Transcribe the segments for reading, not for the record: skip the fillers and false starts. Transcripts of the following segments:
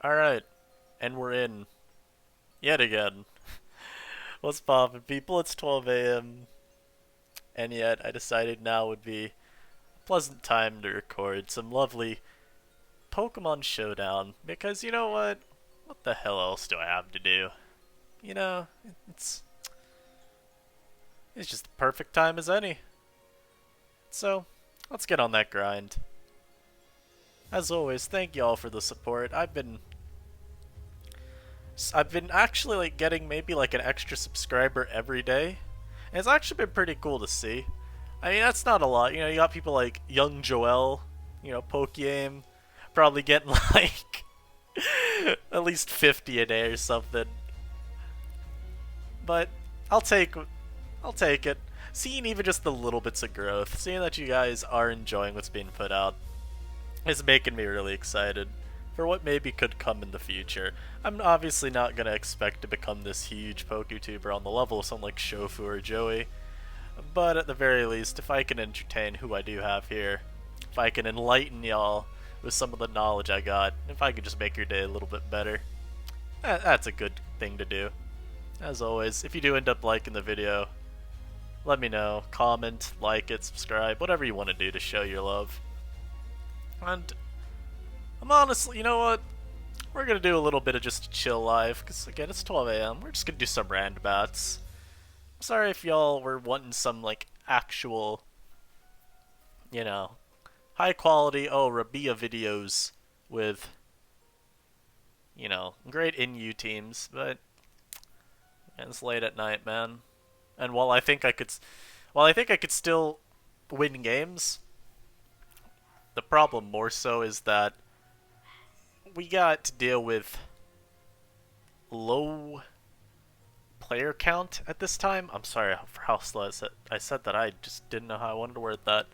Alright, and we're in yet again. What's poppin', people? It's 12 a.m. and yet I decided now would be a pleasant time to record some lovely Pokemon Showdown because you know what? What the hell else do I have to do? You know, it's it's just the perfect time as any. So, let's get on that grind. As always, thank y'all for the support. I've been actually like getting maybe like an extra subscriber every day. And it's actually been pretty cool to see. I mean, that's not a lot. You know, you got people like Young Joel, Pokeaim, probably getting like at least 50 a day or something. But I'll take I'll take it. Seeing even just the little bits of growth, seeing that you guys are enjoying what's being put out, is making me really excited for what maybe could come in the future. I'm obviously not going to expect to become this huge PokeTuber on the level of someone like Shofu or Joey, but at the very least, if I can entertain who I do have here, if I can enlighten y'all with some of the knowledge I got, if I can just make your day a little bit better, that's a good thing to do. As always, if you do end up liking the video, let me know. Comment, like it, subscribe, whatever you want to do to show your love. And I'm honestly, you know what? We're gonna do a little bit of just a chill live, because again, it's 12 a.m. We're just gonna do some randbats. I'm sorry if y'all were wanting some, like, actual, high quality, Rabia videos with, great in-U teams, but it's late at night, man. And while I think I could still win games, the problem more so is that we got to deal with low player count at this time. I'm sorry for how slow I said that. I just didn't know how I wanted to word that.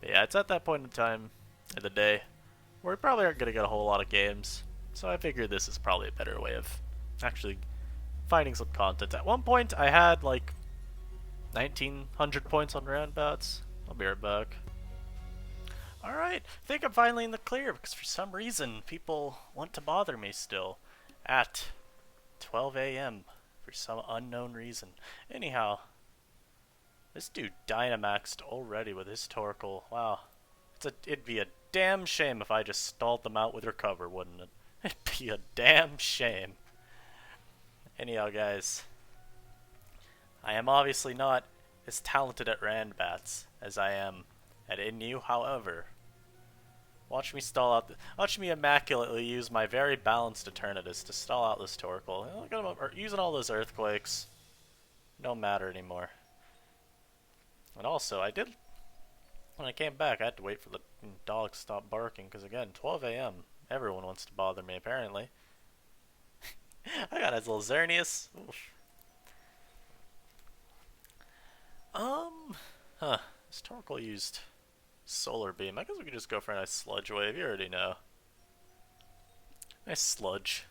But yeah, it's at that point in time in the day where we probably aren't going to get a whole lot of games. So I figured this is probably a better way of actually finding some content. At one point, I had like 1900 points on Randbats. I'll be right back. Alright, I think I'm finally in the clear because for some reason people want to bother me still at 12 a.m. for some unknown reason. Anyhow, this dude Dynamaxed already with his Torkoal. Wow. It'd be a damn shame if I just stalled them out with Recover, wouldn't it? It'd be a damn shame. Anyhow, guys, I am obviously not as talented at Randbats as I am at in-U, however, watch me immaculately use my very balanced Eternatus to stall out this Torkoal. Look at him using all those Earthquakes. Don't matter anymore. And also, when I came back, I had to wait for the dog to stop barking, because again, 12 a.m. Everyone wants to bother me, apparently. I got his little Xerneas. Oof. This Torkoal used Solar Beam. I guess we could just go for a nice Sludge Wave. You already know. Nice Sludge.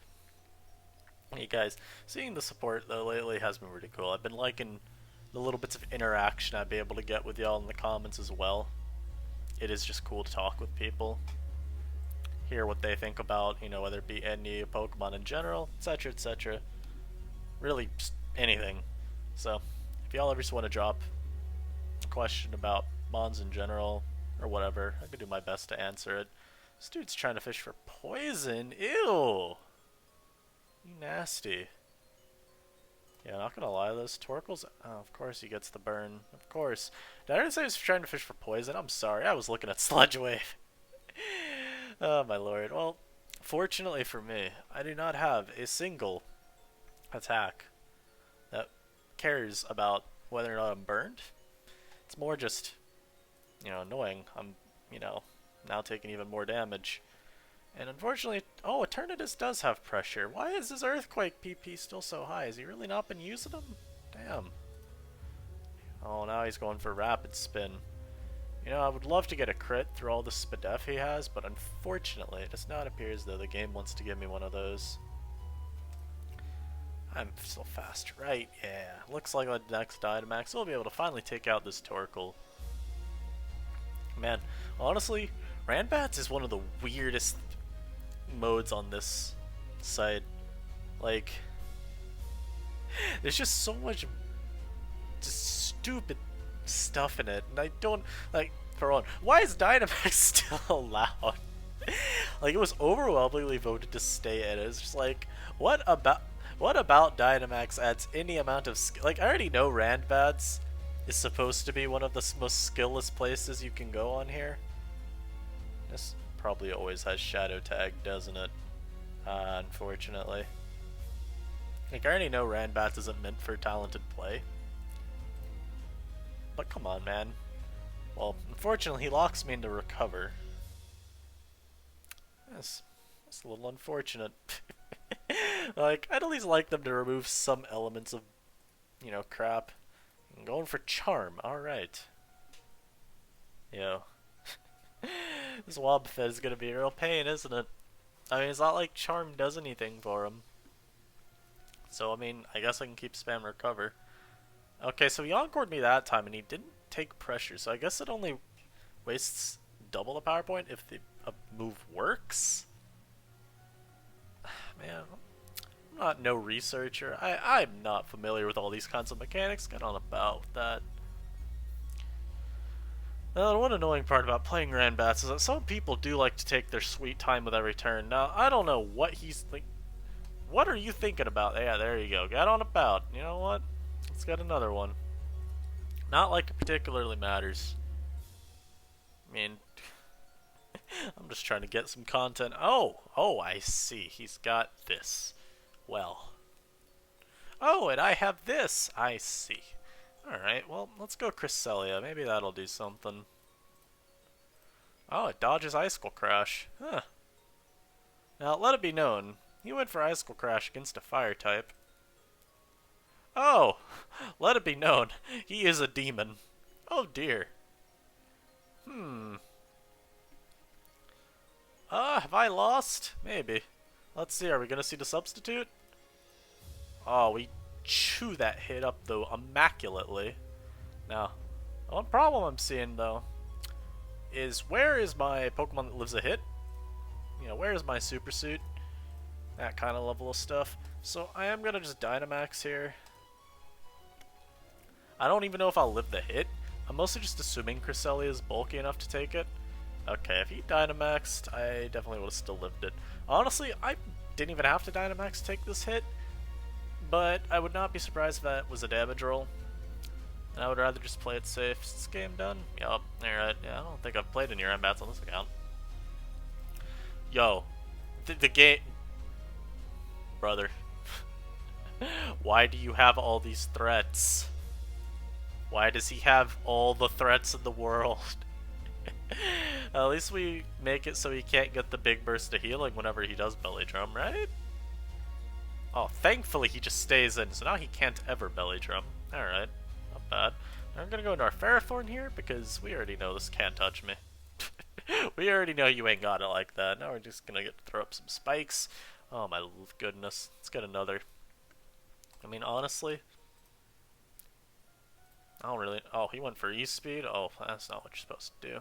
Hey guys, seeing the support though lately has been really cool. I've been liking the little bits of interaction I'd be able to get with y'all in the comments as well. It is just cool to talk with people. Hear what they think about, whether it be any Pokemon in general, etc, etc. Really, just anything. So, if y'all ever just want to drop a question about Mons in general, or whatever, I could do my best to answer it. This dude's trying to fish for poison? Ew! You nasty. Yeah, not gonna lie, those Torkoals... Oh, of course he gets the burn. Of course. Did I already say he was trying to fish for poison? I'm sorry, I was looking at Sludge Wave. Oh my lord. Well, fortunately for me, I do not have a single attack that cares about whether or not I'm burned. It's more just, annoying. I'm, now taking even more damage. And unfortunately, Eternatus does have pressure. Why is his Earthquake PP still so high? Has he really not been using them? Damn. Oh, now he's going for Rapid Spin. I would love to get a crit through all the Spadef he has, but unfortunately, it does not appear as though the game wants to give me one of those. I'm so fast, right? Yeah. Looks like the next Dynamax will be able to finally take out this Torkoal. Man, honestly, Randbats is one of the weirdest modes on this site. Like, there's just so much just stupid stuff in it, and I don't like. For one, why is Dynamax still allowed? Like, it was overwhelmingly voted to stay in. It's just like, what about Dynamax adds any amount of skill? Like, I already know Randbats is supposed to be one of the most skillless places you can go on here. This probably always has Shadow Tag, doesn't it? Unfortunately. Like, I already know Randbats isn't meant for talented play. But come on, man. Well, unfortunately, he locks me into recover. That's a little unfortunate. Like, I'd at least like them to remove some elements of, you know, crap. I'm going for charm. Alright. Yo. This Wobbuffet is gonna be a real pain, isn't it? I mean, it's not like charm does anything for him. So, I mean, I guess I can keep spam recover. Okay, so he encored me that time, and he didn't take pressure, so I guess it only wastes double the power point if the move works? Man, I'm not no researcher. I'm not familiar with all these kinds of mechanics. Get on about with that. Now, the one annoying part about playing Randbats is that some people do like to take their sweet time with every turn. Now, I don't know what he's like. What are you thinking about? Yeah, there you go. Get on about. You know what? Let's get another one. Not like it particularly matters. I mean, I'm just trying to get some content. Oh, I see. He's got this. Well. Oh, and I have this. I see. Alright, well, let's go Cresselia. Maybe that'll do something. Oh, it dodges Icicle Crash. Huh. Now, let it be known, he went for Icicle Crash against a fire type. Oh, let it be known, he is a demon. Oh dear. Have I lost? Maybe. Let's see, are we gonna see the substitute? Oh, we chew that hit up, though, immaculately. Now, one problem I'm seeing, though, is where is my Pokemon that lives a hit? You know, where is my Super Suit? That kind of level of stuff. So I am gonna just Dynamax here. I don't even know if I'll live the hit. I'm mostly just assuming Cresselia is bulky enough to take it. Okay, if he Dynamaxed, I definitely would have still lived it. Honestly, I didn't even have to Dynamax to take this hit, but I would not be surprised if that was a damage roll. And I would rather just play it safe. Is this game done? Yup, alright. Yeah, I don't think I've played any Randbats on this account. Yo, the game... Brother. Why do you have all these threats? Why does he have all the threats in the world? At least we make it so he can't get the big burst of healing whenever he does Belly Drum, right? Oh, thankfully he just stays in, so now he can't ever Belly Drum. Alright, not bad. Now I'm gonna go into our Ferrothorn here, because we already know this can't touch me. We already know you ain't got it like that. Now we're just gonna get to throw up some spikes. Oh my goodness. Let's get another. I mean, honestly, I don't really... Oh, he went for E-Speed? Oh, that's not what you're supposed to do.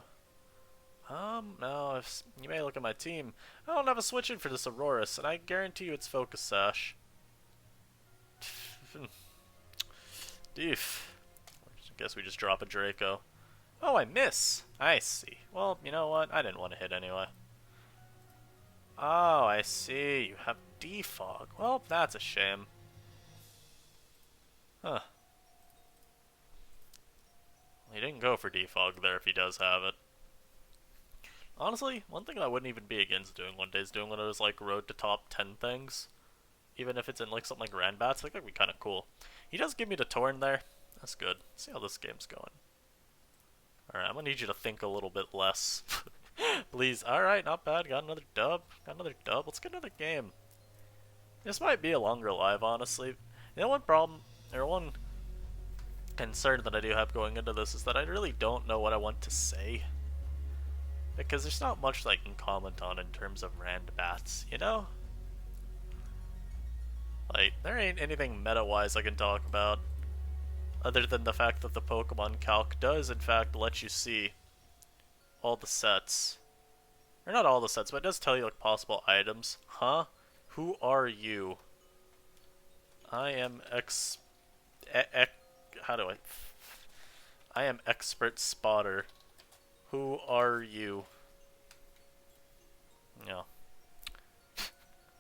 No, if you may look at my team. I don't have a switch in for this Auroras, and I guarantee you it's Focus Sash. Deef. I guess we just drop a Draco. Oh, I miss! I see. Well, you know what? I didn't want to hit anyway. Oh, I see. You have Defog. Well, that's a shame. Huh. He didn't go for Defog there if he does have it. Honestly, one thing I wouldn't even be against doing one day is doing one of those, like, road to top 10 things. Even if it's in, like, something like Randbats, I think that'd be kind of cool. He does give me the Torn there. That's good. Let's see how this game's going. Alright, I'm gonna need you to think a little bit less. Please. Alright, not bad. Got another dub. Let's get another game. This might be a longer live, honestly. You know, one problem, or one concern that I do have going into this is that I really don't know what I want to say. Because there's not much that I can comment on in terms of Randbats, you know? Like, there ain't anything meta-wise I can talk about, other than the fact that the Pokemon Calc does, in fact, let you see all the sets. Or not all the sets, but it does tell you, like, possible items. Huh? Who are you? I am how do I am expert spotter. Who are you? No.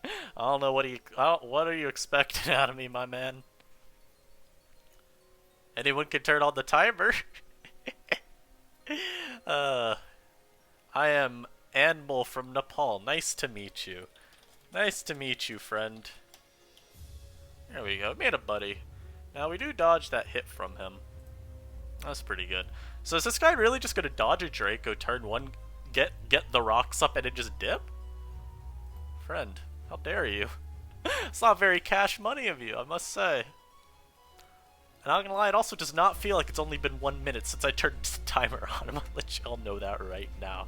I don't know what are you expecting out of me, my man? Anyone can turn on the timer. uh, I am Anmol from Nepal. Nice to meet you. Nice to meet you, friend. There we go. Made a buddy. Now we do dodge that hit from him. That's pretty good. So is this guy really just gonna dodge a Draco, turn one, get the rocks up, and then just dip? Friend, how dare you? It's not very cash money of you, I must say. And I'm not gonna lie, it also does not feel like it's only been 1 minute since I turned the timer on. I'm gonna let y'all know that right now.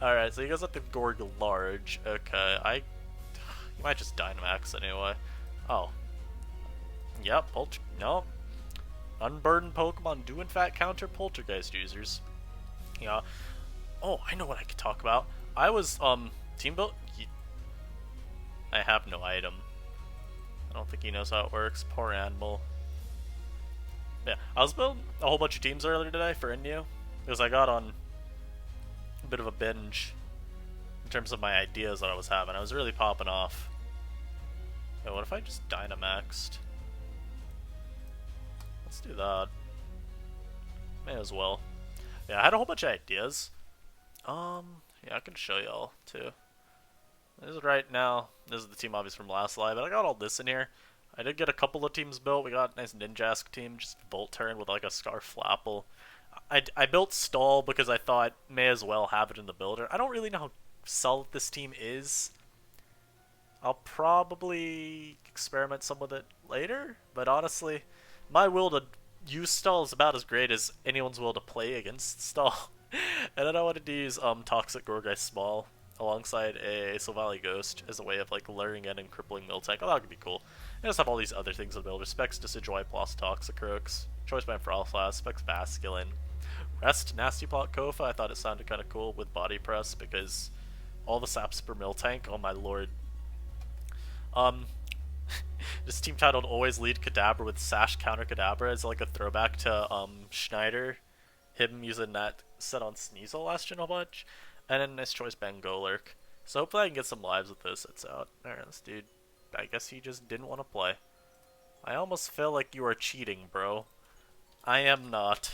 Alright, so he goes up to Gorg Large. Okay, you might just Dynamax anyway. Oh. Yep, no. Unburdened Pokemon do in fact counter Poltergeist users. Yeah. Oh, I know what I could talk about. I was, team built. I have no item. I don't think he knows how it works. Poor animal. Yeah, I was building a whole bunch of teams earlier today for Indio because I got on a bit of a binge in terms of my ideas that I was having. I was really popping off. Hey, what if I just Dynamaxed? Let's do that. May as well. Yeah, I had a whole bunch of ideas. Yeah, I can show y'all too. This is right now. This is the team obviously from last live, but I got all this in here. I did get a couple of teams built. We got a nice Ninjask team, just Volturn with like a Scarflapple. I built Stall because I thought may as well have it in the builder. I don't really know how solid this team is. I'll probably experiment some with it later, but honestly, my will to use Stall is about as great as anyone's will to play against Stall. And then I wanted to use Toxic Gorgeist Small alongside a Silvally Ghost as a way of like luring in and crippling Miltank. Oh, that could be cool. I just have all these other things in the builder. Specs Decidueye plus Toxicroaks. Choice Band for Alpha, Specs Basculin. Rest Nasty Plot Kofa. I thought it sounded kind of cool with Body Press because all the saps per Miltank. Oh my lord. This team titled Always Lead Kadabra with Sash Counter Kadabra is like a throwback to Schneider. Him using that set on Sneasel last gen a bunch. And then nice choice Bangolurk. So hopefully I can get some lives with this. It's out. Alright, this dude. I guess he just didn't want to play. I almost feel like you are cheating, bro. I am not.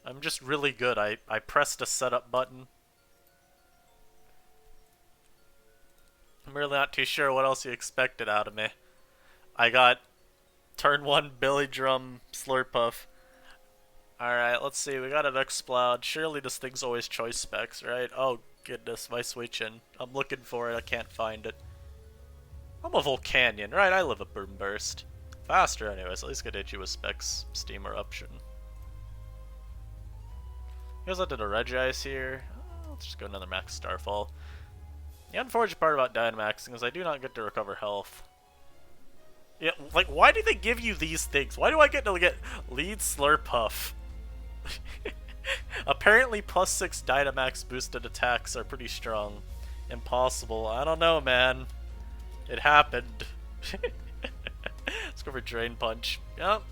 I'm just really good. I pressed a setup button. I'm really not too sure what else you expected out of me. I got turn 1 Billy Drum Slurpuff. Alright, let's see. We got an Exploud. Surely this thing's always choice specs, right? Oh, goodness. My switching. I'm looking for it. I can't find it. I'm a Volcanion, right? I live a Boom Burst. Faster, anyways. At least get hit you with specs, Steam Eruption. Here's I did a Regice here. Let's just go another Max Starfall. The unfortunate part about Dynamaxing is I do not get to recover health. Yeah, like, why do they give you these things? Why do I get to get Lead Slurpuff? Apparently +6 Dynamax boosted attacks are pretty strong. Impossible. I don't know, man. It happened. Let's go for Drain Punch. Yep.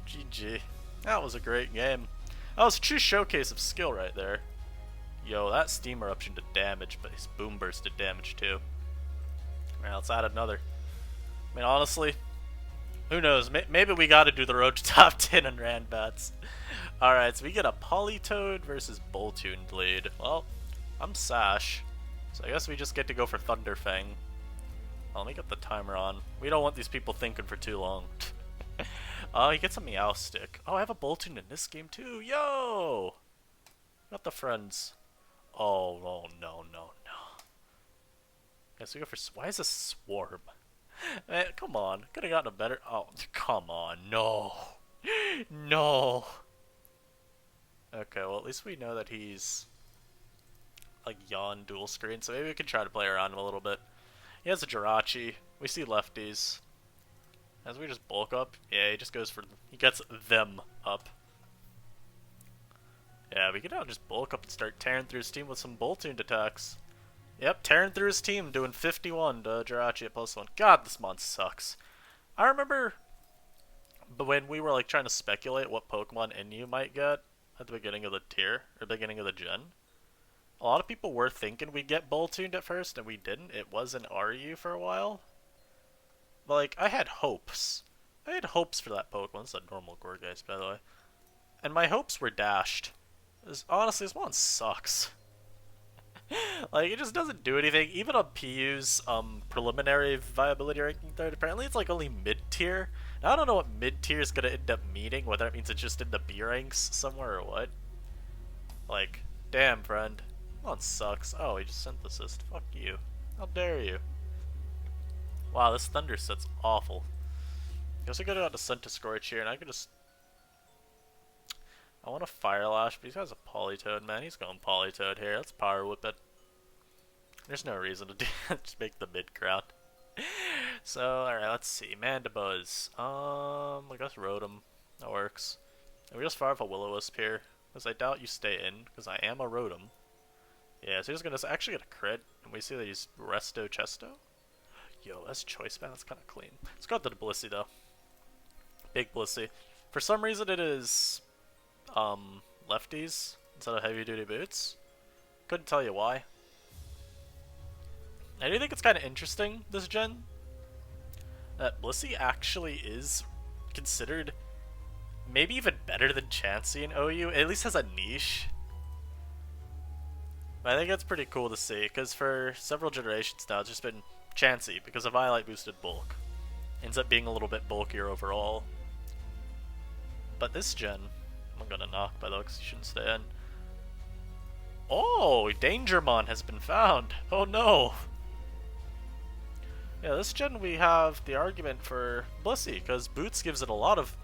GG. That was a great game. That was a true showcase of skill right there. Yo, that Steam Eruption did damage, but his Boom Burst did damage too. Alright, let's add another. I mean, honestly, who knows? Maybe we gotta do the road to top 10 in Randbats. Alright, so we get a Politoed versus Boltuned lead. Well, I'm Sash, so I guess we just get to go for Thunderfang. Well, let me get the timer on. We don't want these people thinking for too long. Oh, he gets a Meowstic. Oh, I have a Boltund in this game too. Yo! Got the friends. Oh, no. Guess we go for... Why is this Swarm? Man, come on. Could have gotten a better... Oh, come on. No. No. Okay, well, at least we know that he's... like, yawn dual screen, so maybe we can try to play around him a little bit. He has a Jirachi. We see lefties. As we just bulk up, yeah, he just goes for... He gets them up. Yeah, we can now just bulk up and start tearing through his team with some Boltund attacks. Yep, tearing through his team, doing 51 to Jirachi at +1. God, this mon sucks. I remember when we were like trying to speculate what Pokemon NU might get at the beginning of the tier, or beginning of the gen. A lot of people were thinking we'd get Boltuned at first, and we didn't. It was an RU for a while. But, like, I had hopes. I had hopes for that Pokemon. It's a normal Gorgeist, by the way. And my hopes were dashed. Honestly, this one sucks. Like, it just doesn't do anything. Even on PU's preliminary viability ranking third, apparently it's like only mid-tier. Now, I don't know what mid-tier is going to end up meaning, whether it means it's just in the B ranks somewhere or what. Like, damn, friend. One sucks. Oh, he just synthesized. Fuck you. How dare you? Wow, this Thunder set's awful. Guess I could have got to Centiskorch here, and I could just... I want a Fire Lash, but he has a Politoed, man. He's going Politoed here. Let's Power Whip it. There's no reason to do just make the mid-ground. So, alright, let's see. Mandibuzz. I guess Rotom. That works. And we just fire off a Will-O-Wisp here, because I doubt you stay in, because I am a Rotom. Yeah, so he's gonna actually get a crit, and we see that he's Resto Chesto. Yo, that's choice, man. That's kind of clean. Let's go out to the Blissey, though. Big Blissey. For some reason, it is lefties instead of heavy-duty boots. Couldn't tell you why. I do think it's kind of interesting, this gen, that Blissey actually is considered maybe even better than Chansey in OU. It at least has a niche. But I think that's pretty cool to see, because for several generations now, it's just been Chansey, because of Violet boosted bulk. Ends up being a little bit bulkier overall. But this gen, I'm gonna knock by the way, because you shouldn't stay in. Oh, Dangermon has been found. Oh no. Yeah, this gen we have the argument for Blissey, because Boots gives it a lot of,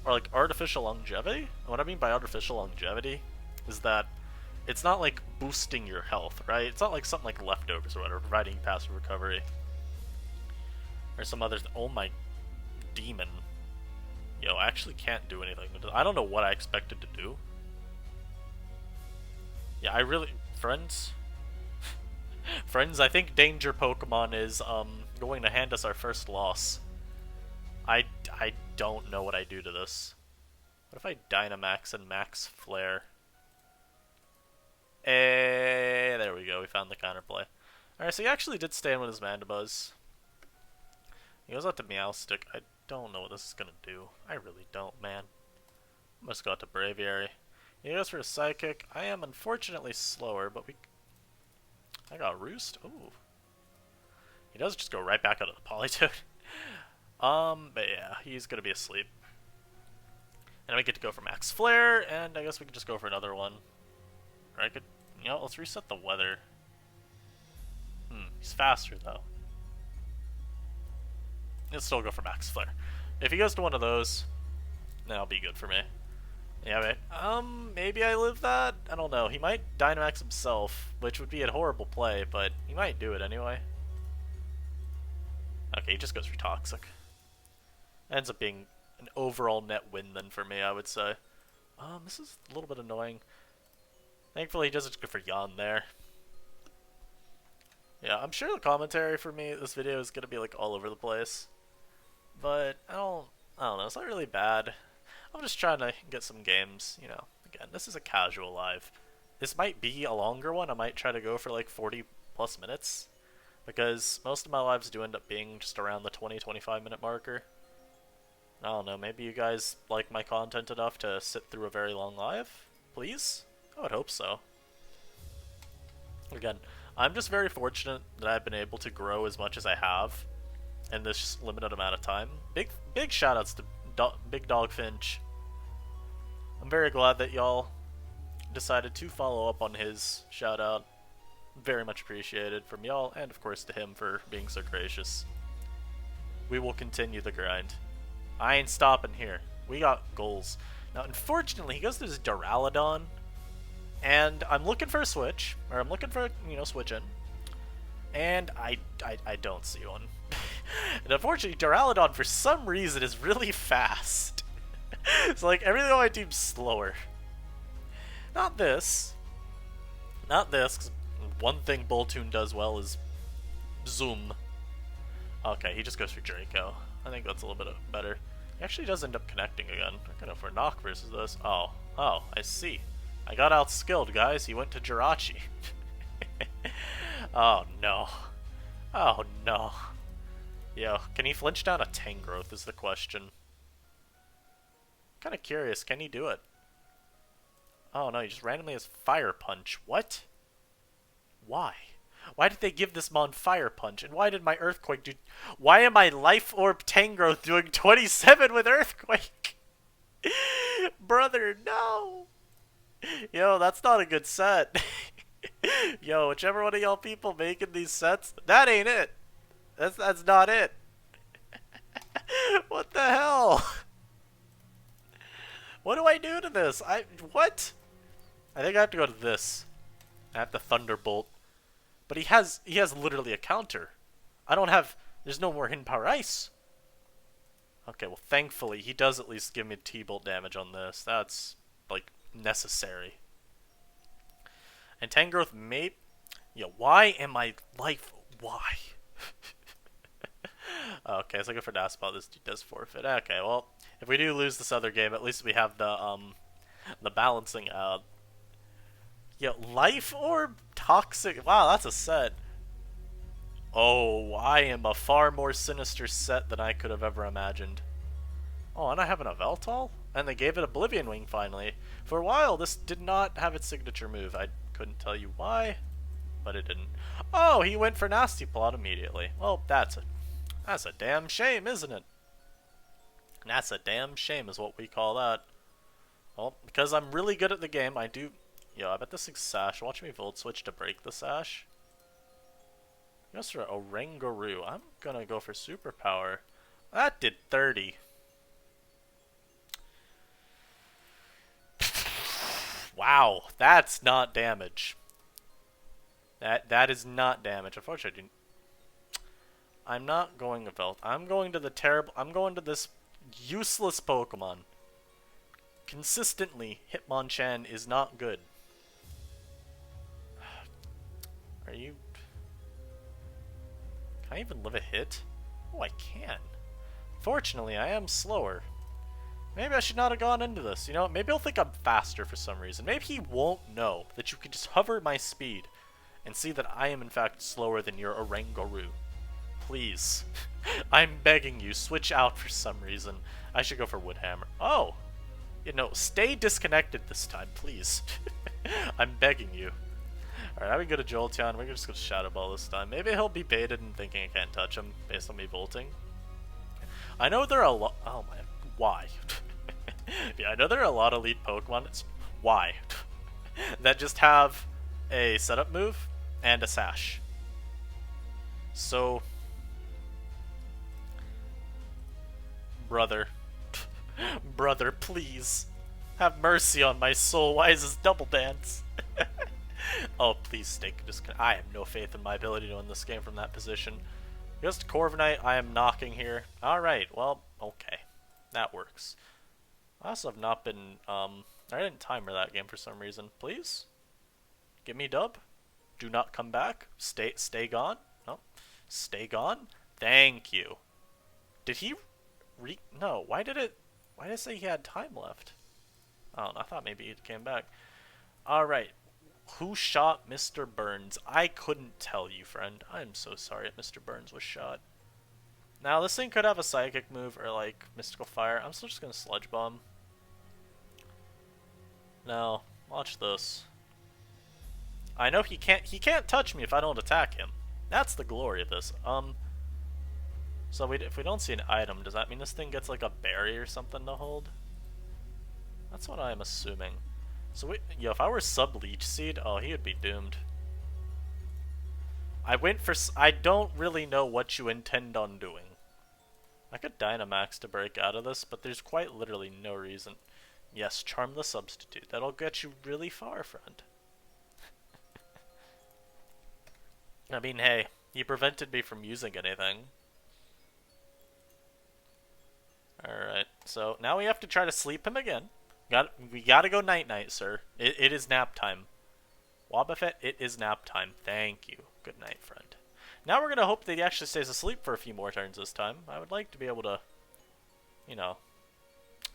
or like artificial longevity. And what I mean by artificial longevity is that it's not like boosting your health, right? It's not like something like Leftovers or whatever, providing passive recovery. Or some others. Oh my demon. Yo, I actually can't do anything. I don't know what I expected to do. Yeah, I really... Friends? Friends, I think Danger Pokemon is going to hand us our first loss. I don't know what I do to this. What if I Dynamax and Max Flare? There we go, we found the counterplay. Alright, so he actually did stay in with his Mandibuzz. He goes out to Meowstic. I don't know what this is gonna do. I really don't, man. I must go out to Braviary. He goes for a Psychic. I am unfortunately slower, but I got Roost. Ooh. He does just go right back out of the Politoed. But yeah, he's gonna be asleep. And we get to go for Max Flare, and I guess we could just go for another one. Or I could, you know, let's reset the weather. He's faster though. Let's still go for Max Flare. If he goes to one of those, then that'll be good for me. Yeah, right. Maybe I live that? I don't know. He might Dynamax himself, which would be a horrible play, but he might do it anyway. Okay, he just goes for Toxic. Ends up being an overall net win then for me, I would say. This is a little bit annoying. Thankfully, he doesn't go for Yawn there. Yeah, I'm sure the commentary for me this video is gonna be like all over the place. But I don't know, it's not really bad. I'm just trying to get some games, you know. Again, this is a casual live. This might be a longer one. I might try to go for like 40 plus minutes. Because most of my lives do end up being just around the 20-25 minute marker. I don't know, maybe you guys like my content enough to sit through a very long live? Please? I would hope so. Again, I'm just very fortunate that I've been able to grow as much as I have in this limited amount of time. Big shoutouts to Big Dog Finch. I'm very glad that y'all decided to follow up on his shoutout. Very much appreciated from y'all, and of course to him for being so gracious. We will continue the grind. I ain't stopping here. We got goals. Now, unfortunately, he goes to his Duraludon, and I'm looking for a switch, or I'm looking for, you know, switch in, and I don't see one. And unfortunately, Duraludon, for some reason, is really fast. So, like, everything on my team's slower. Not this. Not this, 'cause One thing Boltune does well is zoom. Okay, he just goes for Draco. I think that's a little bit better. He actually does end up connecting again. I'm gonna for knock versus this. Oh, I see. I got outskilled, guys. He went to Jirachi. Oh no. Oh no. Yo, can he flinch down a Tangrowth is the question. Kinda curious, can he do it? Oh no, he just randomly has Fire Punch. What? Why? Why did they give this mon Fire Punch? And why did my Earthquake do... Why am I Life Orb Tangrowth doing 27 with Earthquake? Brother, no! Yo, that's not a good set. Yo, whichever one of y'all people making these sets, that ain't it. That's not it. What the hell? What do I do to this? What? I think I have to go to this. I have to Thunderbolt. But he has literally a counter. I don't have... There's no more Hidden Power Ice. Okay, well, thankfully, he does at least give me T-Bolt damage on this. That's, like, necessary. And Tangrowth may... Yeah, why am I life... Why? Okay, so I go for Daspot. This dude does forfeit. Okay, well, if we do lose this other game, at least we have the balancing out. Yeah, Life Orb Toxic. Wow, that's a set. Oh, I am a far more sinister set than I could have ever imagined. Oh, and I have an Yveltal? And they gave it Oblivion Wing finally. For a while, this did not have its signature move. I couldn't tell you why, but it didn't. Oh, he went for Nasty Plot immediately. Well, that's a damn shame, isn't it? That's a damn shame is what we call that. Well, because I'm really good at the game, I do... Yo, I bet this is Sash. Watch me Volt Switch to break the Sash. He goes for Oranguru. I'm gonna go for Superpower. That did 30. Wow, that's not damage. That is not damage. Unfortunately, I'm not going to Velt. I'm going to the terrible... I'm going to this useless Pokemon. Consistently, Hitmonchan is not good. Are you... Can I even live a hit? Oh, I can. Fortunately, I am slower. Maybe I should not have gone into this. You know, maybe he'll think I'm faster for some reason. Maybe he won't know that you can just hover my speed and see that I am in fact slower than your Oranguru. Please. I'm begging you, switch out for some reason. I should go for Woodhammer. Oh! You know, stay disconnected this time, please. I'm begging you. Alright, now we go to Jolteon. We're just going to Shadow Ball this time. Maybe he'll be baited and thinking I can't touch him based on me volting. I know there are a lot... Oh my... Why? Yeah, I know there are a lot of elite Pokemon. It's why? That just have a setup move and a sash. So... Brother. Brother, please. Have mercy on my soul. Why is this double dance? Oh, please stay disconnected. I have no faith in my ability to win this game from that position. Just Corviknight, I am knocking here. Alright, well, okay. That works. I also have not been, I didn't timer that game for some reason. Please? Give me dub. Do not come back. Stay gone. No. Stay gone. Thank you. Did he no, why did it say he had time left? Oh, I thought maybe it came back. Alright. Who shot Mr. Burns? I couldn't tell you, friend. I'm so sorry if Mr. Burns was shot. Now, this thing could have a Psychic move or, like, Mystical Fire. I'm still just gonna Sludge Bomb. Now, watch this. I know he can't touch me if I don't attack him. That's the glory of this. So if we don't see an item, does that mean this thing gets, like, a berry or something to hold? That's what I'm assuming. So if I were sub-Leech Seed, oh, he would be doomed. I don't really know what you intend on doing. I could Dynamax to break out of this, but there's quite literally no reason. Yes, Charm the Substitute. That'll get you really far, friend. I mean, hey, he prevented me from using anything. Alright, so now we have to try to sleep him again. We gotta go night-night, sir. It is nap time. Wobbuffet, it is nap time. Thank you. Good night, friend. Now we're gonna hope that he actually stays asleep for a few more turns this time. I would like to be able to, you know.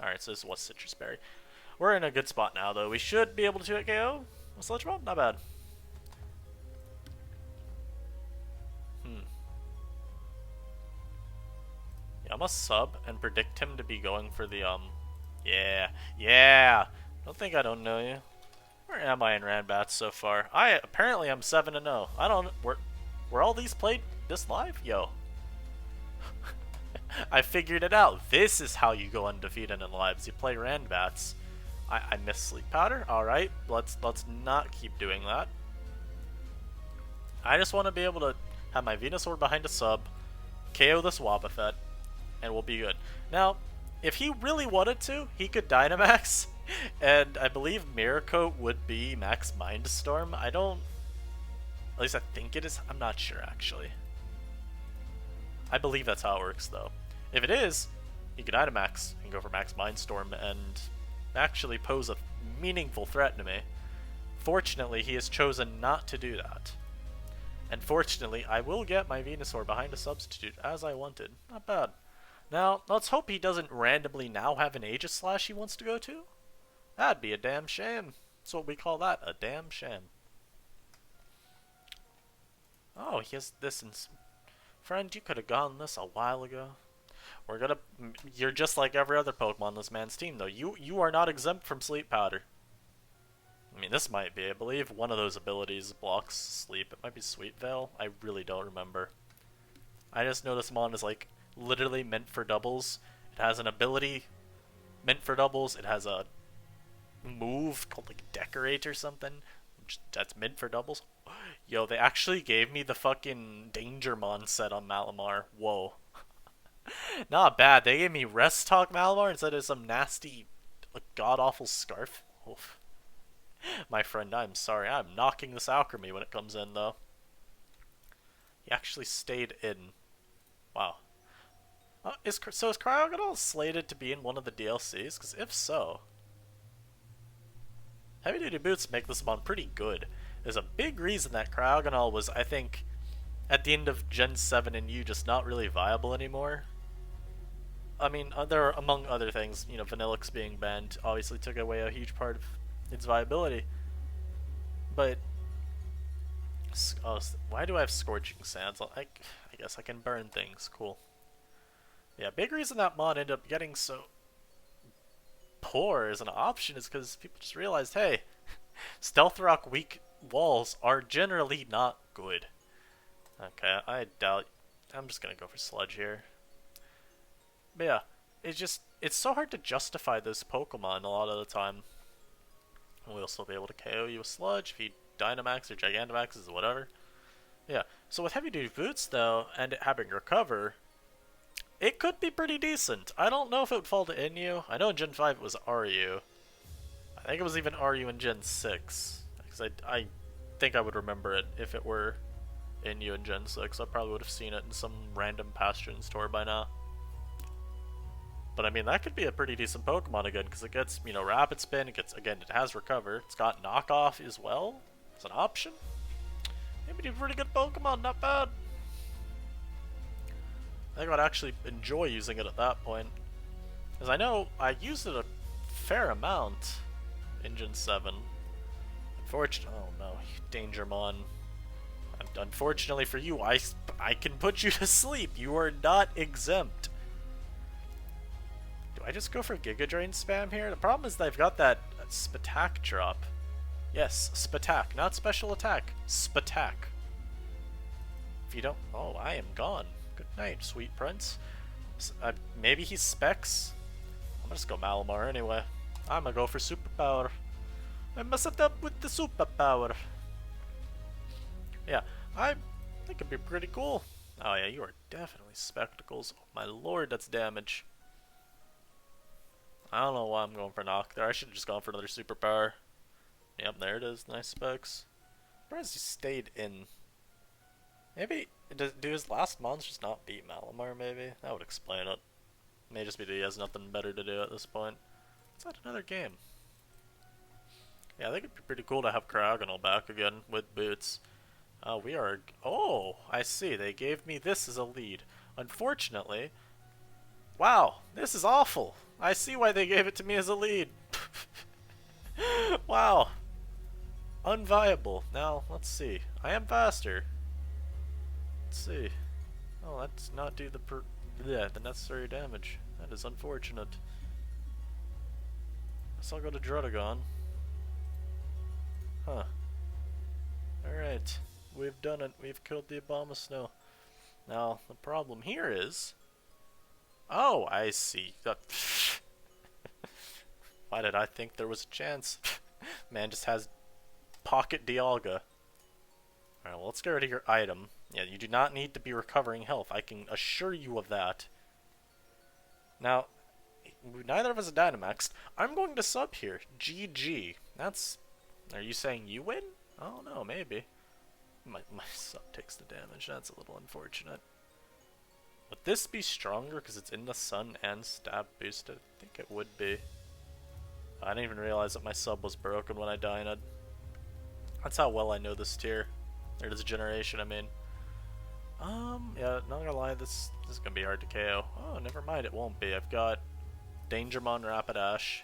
Alright, so this was Citrus Berry. We're in a good spot now, though. We should be able to KO a Sludge Bomb. Not bad. Yeah, I'm gonna sub and predict him to be going for the, yeah. Don't think I don't know you. Where am I in randbats so far? Apparently I'm 7-0. I don't, were all these played this live? Yo. I figured it out. This is how you go undefeated in lives. You play randbats. I miss Sleep Powder. Alright, let's not keep doing that. I just want to be able to have my Venusaur behind a sub, KO this Wobbuffet, and we'll be good. Now, if he really wanted to, he could Dynamax, and I believe Mirror Coat would be Max Mindstorm. I don't... At least I think it is. I'm not sure, actually. I believe that's how it works, though. If it is, he could Dynamax and go for Max Mindstorm and actually pose a meaningful threat to me. Fortunately, he has chosen not to do that. And fortunately, I will get my Venusaur behind a substitute as I wanted. Not bad. Now, let's hope he doesn't randomly now have an Aegislash he wants to go to. That'd be a damn shame. That's what we call that, a damn shame. Oh, he has this in... Friend, you could have gotten this a while ago. You're just like every other Pokemon on this man's team, though. You are not exempt from Sleep Powder. I mean, this might be, I believe, one of those abilities blocks sleep. It might be Sweet Veil. I really don't remember. I just know this mon is, like, literally meant for doubles. It has an ability meant for doubles. It has a move called, like, Decorate or something. That's meant for doubles. Yo, they actually gave me the fucking Dangermon set on Malamar. Whoa. Not bad. They gave me Rest Talk Malamar instead of some nasty, like, god-awful Scarf. Oof. My friend, I'm sorry. I'm knocking this Alchemy when it comes in, though. He actually stayed in. Wow. So is Cryogonal slated to be in one of the DLCs? Because if so... Heavy Duty Boots make this mon pretty good. There's a big reason that Cryogonal was, I think, at the end of Gen 7 and U, just not really viable anymore. I mean, among other things, you know, Vanillix being banned obviously took away a huge part of its viability. But why do I have Scorching Sands? I guess I can burn things. Cool. Yeah, big reason that mon ended up getting so poor as an option is because people just realized, hey, Stealth Rock weak walls are generally not good. Okay, I doubt... I'm just gonna go for Sludge here. But yeah, it's so hard to justify this Pokemon a lot of the time. We'll still be able to KO you with Sludge if you Dynamax or Gigantamaxes or whatever. Yeah, so with Heavy Duty Boots though, and it having Recover, it could be pretty decent. I don't know if it would fall to Inu. I know in Gen 5 it was RU. I think it was even RU in Gen 6. Because I think I would remember it if it were Inu in Gen 6. I probably would have seen it in some random past gen store by now. But I mean, that could be a pretty decent Pokemon again, because it gets, you know, Rapid Spin, it has Recover, it's got Knockoff as well, as an option. Maybe a pretty good Pokemon, not bad. I think I'd actually enjoy using it at that point. Because I know I used it a fair amount in Gen 7. Unfortunately, oh no, Dangermon. Unfortunately for you, I can put you to sleep. You are not exempt. Do I just go for Giga Drain spam here? The problem is that I've got that Spatak drop. Yes, Spatak, not special attack. Spatak. If you don't... Oh, I am gone. Good night, sweet prince. Maybe he's Specs? I'm gonna just go Malamar anyway. I'm gonna go for Superpower. I mess it up with the Superpower. Yeah, I think it'd be pretty cool. Oh yeah, you are definitely Spectacles. Oh my lord, that's damage. I don't know why I'm going for Knock there. I should have just gone for another Superpower. Yep, there it is. Nice Specs. Surprised he stayed in. Maybe, do his last mons just not beat Malamar, maybe? That would explain it. May just be that he has nothing better to do at this point. Let's add another game. Yeah, I think it'd be pretty cool to have Cryogonal back again with boots. We are... Oh, I see. They gave me this as a lead. Unfortunately... Wow, this is awful. I see why they gave it to me as a lead. Wow. Unviable. Now, let's see. I am faster. Let's see. Oh, let's not do the necessary damage. That is unfortunate. Guess I'll go to Drudagon. Huh. Alright. We've done it. We've killed the Abomasnow. Now, the problem here is... Oh, I see. Why did I think there was a chance? Man just has Pocket Dialga. Alright, well, let's get rid of your item. Yeah, you do not need to be recovering health. I can assure you of that. Now, neither of us are Dynamaxed. I'm going to sub here. GG. That's... Are you saying you win? Oh, no, maybe. My sub takes the damage. That's a little unfortunate. Would this be stronger because it's in the sun and stab boosted? I think it would be. I didn't even realize that my sub was broken when I died. That's how well I know this tier. Or this generation, I mean. Yeah, not gonna lie, this is gonna be hard to KO. Oh, never mind, it won't be. I've got Dangermon, Rapidash.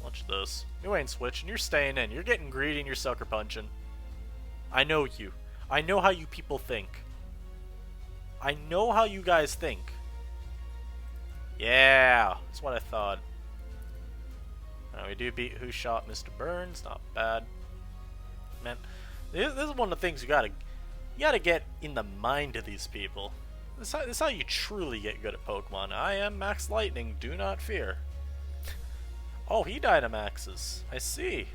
Watch this. You ain't switching, you're staying in. You're getting greedy and you're sucker punching. I know you. I know how you people think. I know how you guys think. Yeah, that's what I thought. We do beat Who Shot Mr. Burns, not bad. Man, this is one of the things you gotta get in the mind of these people. This is how you truly get good at Pokemon. I am Max Lightning, do not fear. Oh, he Dynamaxes. I see.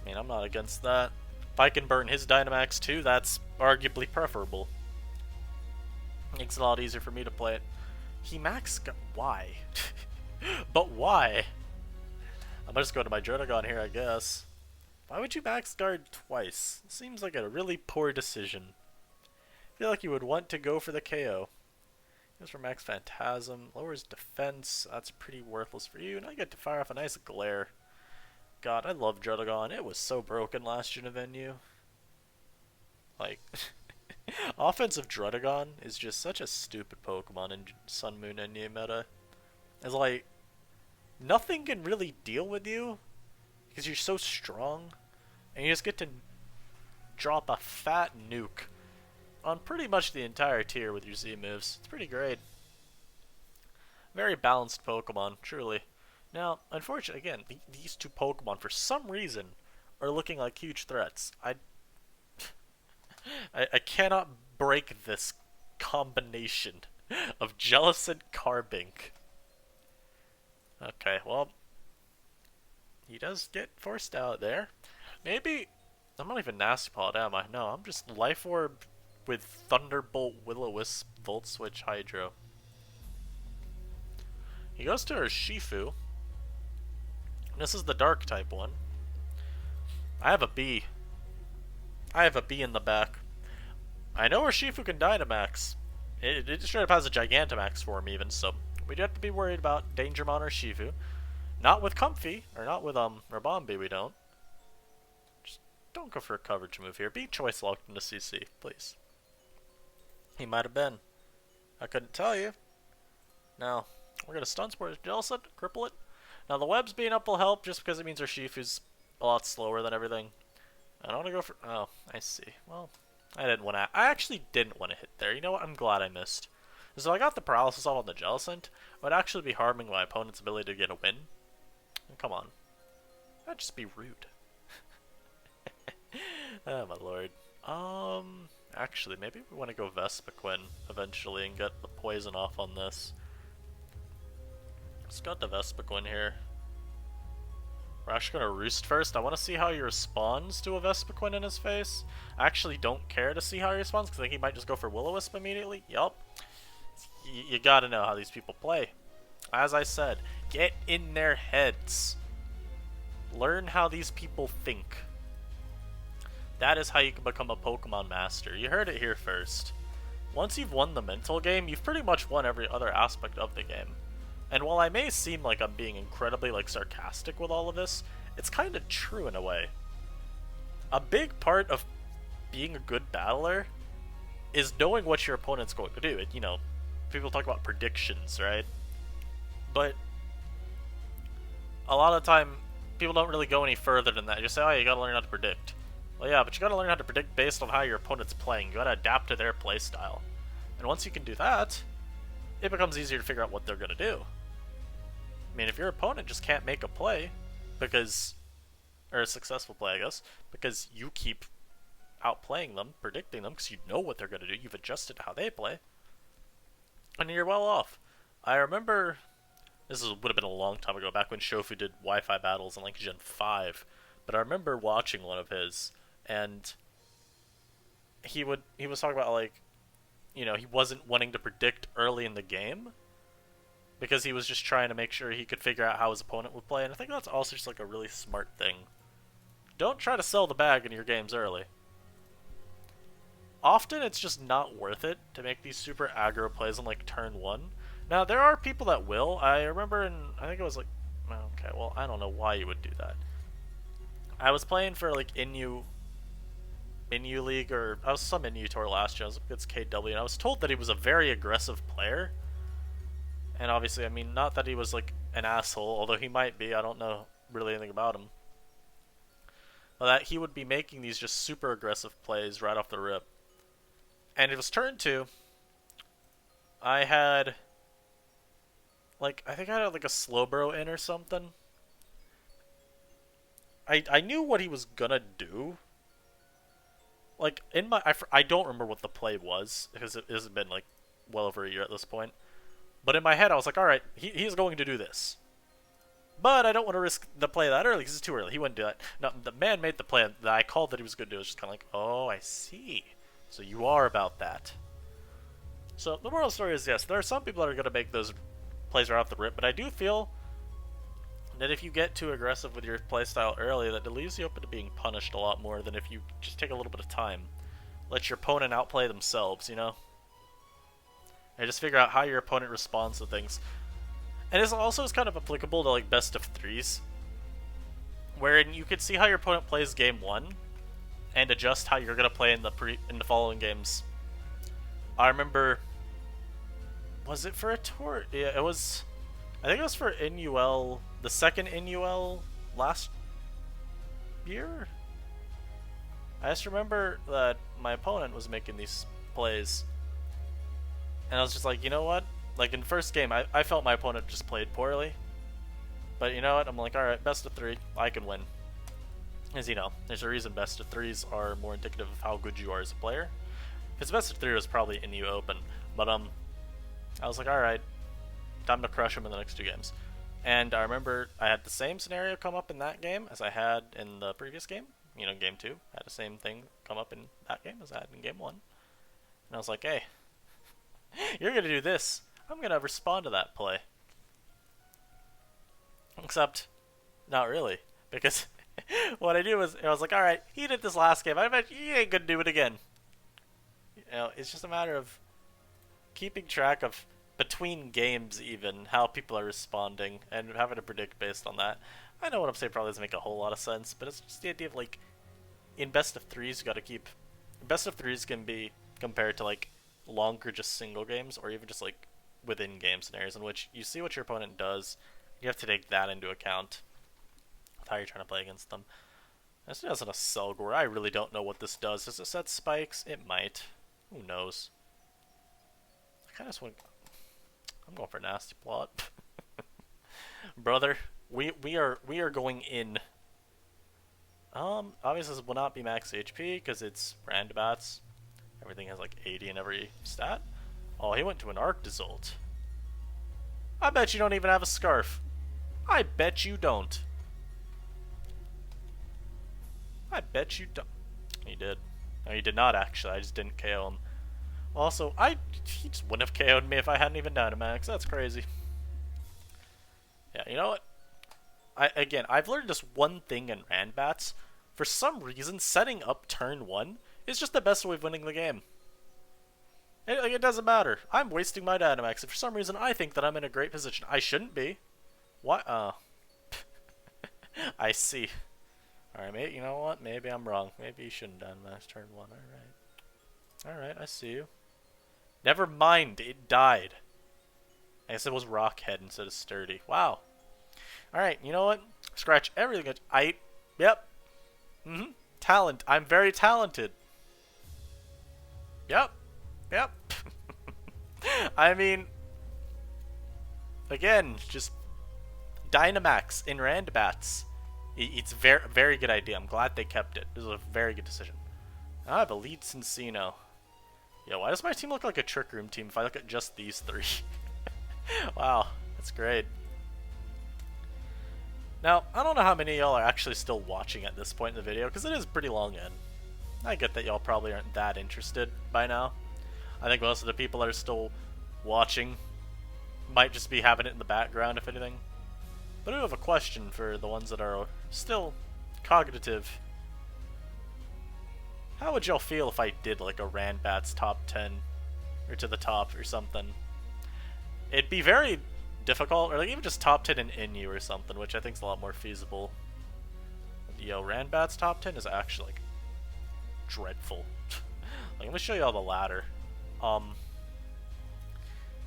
I mean, I'm not against that. If I can burn his Dynamax too, that's arguably preferable. Makes it a lot easier for me to play it. He why? But why? I'm gonna just go to my Drudagon here, I guess. Why would you max guard twice? Seems like a really poor decision. I feel like you would want to go for the KO. Goes for max Phantasm, lowers defense. That's pretty worthless for you. Now you get to fire off a nice glare. God, I love Drudagon. It was so broken last gen venue. Like, offensive Drudagon is just such a stupid Pokemon in Sun Moon NU meta. It's like, nothing can really deal with you because you're so strong, and you just get to drop a fat nuke on pretty much the entire tier with your Z moves. It's pretty great. Very balanced Pokemon, truly. Now, unfortunately, again, these two Pokemon, for some reason, are looking like huge threats. I cannot break this combination of Jellicent Carbink. Okay, well, he does get forced out there. Maybe, I'm not even Nasty Paw, am I? No, I'm just Life Orb with Thunderbolt, Will-O-Wisp, Volt Switch, Hydro. He goes to Urshifu. This is the Dark type one. I have a B. I have a B in the back. I know Urshifu can Dynamax. It straight up has a Gigantamax form even, so we do have to be worried about Dangermon or Urshifu. Not with Comfy, or not with Rabombi, we don't. Just don't go for a coverage move here. Be choice locked into CC, please. He might have been. I couldn't tell you. Now, we're gonna Stun Spore Jellicent, cripple it. Now the webs being up will help just because it means Urshifu's a lot slower than everything. I don't want to go for... Oh, I see. Well, I actually didn't want to hit there. You know what? I'm glad I missed. So I got the paralysis off on the Jellicent. It would actually be harming my opponent's ability to get a win. Come on. That'd just be rude. Oh my lord. Actually, maybe we want to go Vespiquen eventually and get the poison off on this. Let's got the Vespiquen here. We're actually going to Roost first. I want to see how he responds to a Vespiquen in his face. I actually don't care to see how he responds because I think he might just go for Will-O-Wisp immediately. Yup. You gotta know how these people play. As I said, get in their heads. Learn how these people think. That is how you can become a Pokemon master. You heard it here first. Once you've won the mental game, you've pretty much won every other aspect of the game. And while I may seem like I'm being incredibly like sarcastic with all of this, it's kind of true in a way. A big part of being a good battler is knowing what your opponent's going to do. You know, people talk about predictions, right? But a lot of the time, people don't really go any further than that. They just say, oh, you gotta learn how to predict. Well, yeah, but you gotta learn how to predict based on how your opponent's playing. You gotta adapt to their playstyle. And once you can do that, it becomes easier to figure out what they're gonna do. I mean, if your opponent just can't make a play, because, or a successful play, I guess, because you keep outplaying them, predicting them, because you know what they're gonna do, you've adjusted to how they play, and you're well off. I remember, would have been a long time ago, back when Shofu did Wi-Fi battles in like Gen 5, but I remember watching one of his, and he was talking about like, you know, he wasn't wanting to predict early in the game, because he was just trying to make sure he could figure out how his opponent would play, and I think that's also just like a really smart thing. Don't try to sell the bag in your games early. Often it's just not worth it to make these super aggro plays on like turn 1. Now, there are people that will. I remember I think it was like, okay, well, I don't know why you would do that. I was playing for like Inu League, or I was some Inu tour last year. I was against KW, and I was told that he was a very aggressive player. And obviously, I mean, not that he was like an asshole, although he might be. I don't know really anything about him. But that he would be making these just super aggressive plays right off the rip. And it was turn 2. I had, like, I think I had like a Slowbro in or something. I knew what he was gonna do. Like, in my, I don't remember what the play was, because it has been like well over a year at this point. But in my head, I was like, alright, he's going to do this. But I don't want to risk the play that early, because it's too early. He wouldn't do that. No, the man made the play that I called that he was going to do. It was just kind of like, oh, I see. So you are about that. So the moral of the story is, yes, there are some people that are going to make those plays right off the rip, but I do feel that if you get too aggressive with your playstyle early, that it leaves you open to being punished a lot more than if you just take a little bit of time. Let your opponent outplay themselves, you know? And just figure out how your opponent responds to things. And this also is kind of applicable to like best of 3s, wherein you could see how your opponent plays game 1 and adjust how you're gonna play in the following games. I remember, was it for a tour? Yeah, it was. I think it was for NUL, the second NUL last year. I just remember that my opponent was making these plays, and I was just like, you know what? Like, in the first game, I felt my opponent just played poorly. But you know what? I'm like, alright, best of 3, I can win. As you know, there's a reason best of 3s are more indicative of how good you are as a player. Because best of 3 was probably in you open. But, I was like, alright, time to crush him in the next 2 games. And I remember I had the same scenario come up in that game as I had in the previous game. You know, game 2. I had the same thing come up in that game as I had in game 1. And I was like, hey, you're gonna do this. I'm gonna respond to that play. Except, not really. Because what I do was, I was like, alright, he did this last game. I bet he ain't gonna do it again. You know, it's just a matter of keeping track of, between games even, how people are responding, and having to predict based on that. I know what I'm saying probably doesn't make a whole lot of sense, but it's just the idea of, like, in best of 3s, you gotta keep... Best of 3s can be compared to, like, longer just single games, or even just, like, within game scenarios in which you see what your opponent does, you have to take that into account with how you're trying to play against them. This isn't a Selgor. I really don't know what this does. Does it set spikes? It might. Who knows? I kind of just want... I'm going for a nasty plot. Brother, we are going in. Obviously this will not be max HP because it's randbats. Everything has like 80 in every stat. Oh, he went to an Arc Dissolve. I bet you don't even have a Scarf. I bet you don't. I bet you don't. He did. No, he did not actually. I just didn't KO him. Also, he just wouldn't have KO'd me if I hadn't even Dynamax. That's crazy. Yeah, you know what? I've learned this one thing in Randbats. For some reason, setting up turn 1 is just the best way of winning the game. It doesn't matter. I'm wasting my Dynamax, and for some reason I think that I'm in a great position. I shouldn't be. What? I see. Alright, mate, you know what? Maybe I'm wrong. Maybe you shouldn't Dynamax turn 1. Alright. Alright, I see you. Never mind, it died. I guess it was Rockhead instead of Sturdy. Wow. Alright, you know what? Scratch everything. Yep. Talent. I'm very talented. Yep. I mean, again, just Dynamax in randbats. It's very good idea. I'm glad they kept it. This is a very good decision. I have a lead Cincino. Yeah, why does my team look like a Trick Room team if I look at just these 3? Wow, that's great. Now, I don't know how many of y'all are actually still watching at this point in the video, because it is pretty long in. I get that y'all probably aren't that interested by now. I think most of the people that are still watching might just be having it in the background, if anything. But I do have a question for the ones that are still cognitive. How would y'all feel if I did like a Randbats top 10 or to the top or something? It'd be very difficult, or like even just top 10 in Inu or something, which I think is a lot more feasible. Yo, Randbats top 10 is actually like dreadful. Like, let me show you all the ladder.